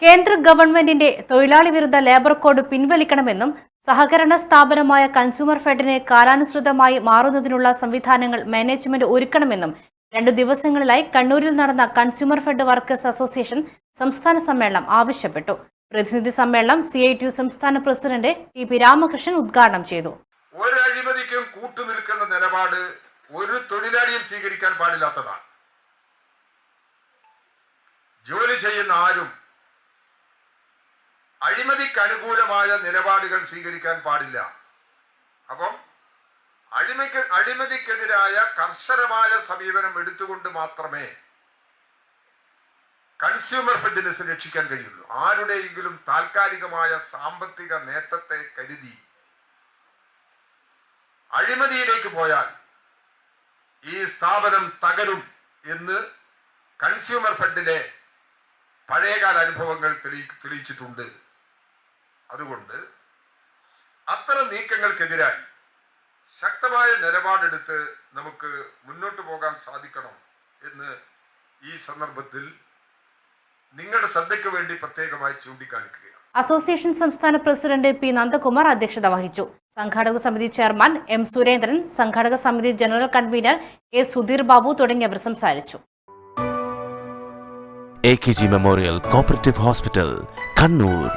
കേന്ദ്ര ഗവൺമെന്റിന്റെ തൊഴിലാളി വിരുദ്ധ ലേബർ കോഡ് പിൻവലിക്കണമെന്നും സഹകരണ സ്ഥാപനമായ കൺസ്യൂമർ ഫെഡിനെ കാലാനുസൃതമായി മാറുന്നതിനുള്ള സംവിധാനങ്ങൾ മാനേജ്മെന്റ് ഒരുക്കണമെന്നും 2 ദിവസങ്ങളിലായി കണ്ണൂരിൽ നടന്ന കൺസ്യൂമർ ഫെഡ് വർക്കേഴ്സ് അസോസിയേഷൻ സംസ്ഥാന സമ്മേളനം ആവശ്യപ്പെട്ടു. പ്രതിനിധി സമ്മേളനം CITU സംസ്ഥാന പ്രസിഡന്റ് TP രാമകൃഷ്ണൻ ഉദ്ഘാടനം ചെയ്തു. ഒരു അഴിമതിക്കും കൂട്ടുനിൽക്കുന്ന നിലപാട് ഒരു തൊഴിലാളിയും സ്വീകരിക്കാൻ പാടില്ലാത്തതാണ്. ജോലി ചെയ്യുന്ന ആരും അഴിമതിക്ക് അനുകൂലമായ നിലപാടുകൾ സ്വീകരിക്കാൻ പാടില്ല. അപ്പം അഴിമതിക്കെതിരായ കർശനമായ സമീപനം എടുത്തുകൊണ്ട് മാത്രമേ കൺസ്യൂമർ ഫെഡിനെ രക്ഷിക്കാൻ കഴിയുള്ളൂ. ആരുടെയെങ്കിലും താൽക്കാലികമായ സാമ്പത്തിക നേട്ടത്തെ കരുതി അഴിമതിയിലേക്ക് പോയാൽ ഈ സ്ഥാപനം തകരും എന്ന് കൺസ്യൂമർ ഫെഡിലെ പഴയകാല അനുഭവങ്ങൾ തെളിയിച്ചിട്ടുണ്ട്. അതുകൊണ്ട് അത്തരം നീക്കങ്ങൾക്കെതിരായി ശക്തമായ നിലപാടെടുത്ത് നമുക്ക് മുന്നോട്ട് പോകാൻ സാധിക്കണം എന്ന് ഈ സന്ദർഭത്തിൽ നിങ്ങളുടെ ശ്രദ്ധയ്ക്ക് വേണ്ടി പ്രത്യേകമായി ചൂണ്ടിക്കാണിക്കുകയാണ്. അസോസിയേഷൻ സംസ്ഥാന പ്രസിഡന്റ് P നന്ദകുമാർ അധ്യക്ഷത വഹിച്ചു. സംഘാടക സമിതി ചെയർമാൻ M സുരേന്ദ്രൻ, സംഘാടക സമിതി general convener A Sudheer Babu തുടങ്ങിയവർ സംസാരിച്ചു. AKG memorial cooperative hospital, Kannur.